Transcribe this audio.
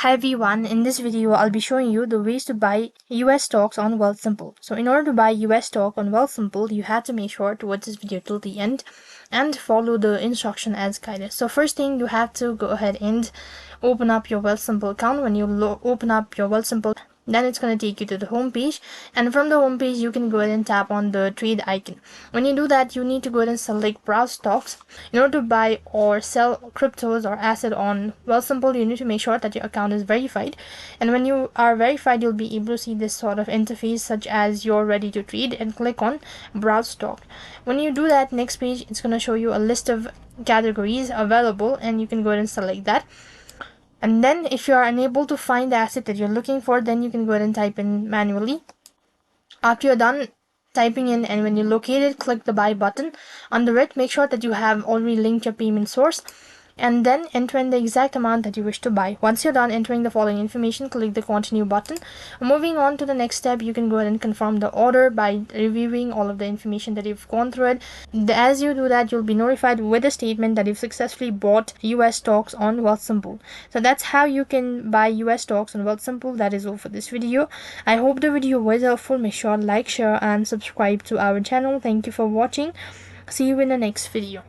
Hi everyone, in this video I'll be showing you the ways to buy US stocks on Wealthsimple. So in order to buy US stock on Wealthsimple, you have to make sure to watch this video till the end and follow the instruction as guided. So first thing, you have to go ahead and open up your Wealthsimple account. When you open up your Wealthsimple, then it's going to take you to the home page, and from the home page you can go ahead and tap on the trade icon. When you do that, you need to go ahead and select browse stocks. In order to buy or sell cryptos or asset on Wealthsimple, you need to make sure that your account is verified, and when you are verified, you'll be able to see this sort of interface such as you're ready to trade, and click on browse stock. When you do that, next page it's going to show you a list of categories available, and you can go ahead and select that. And then if you are unable to find the asset that you're looking for, then you can go ahead and type in manually. After you're done typing in, and when you locate it, click the buy button. Under it, make sure that you have already linked your payment source, and then enter in the exact amount that you wish to buy. Once you're done entering the following information, click the continue button. Moving on to the next step, you can go ahead and confirm the order by reviewing all of the information that you've gone through it. As you do that, you'll be notified with a statement that you've successfully bought US stocks on Wealthsimple. So that's how you can buy US stocks on Wealthsimple. That is all for this video. I hope the video was helpful. Make sure to like, share and subscribe to our channel. Thank you for watching. See you in the next video.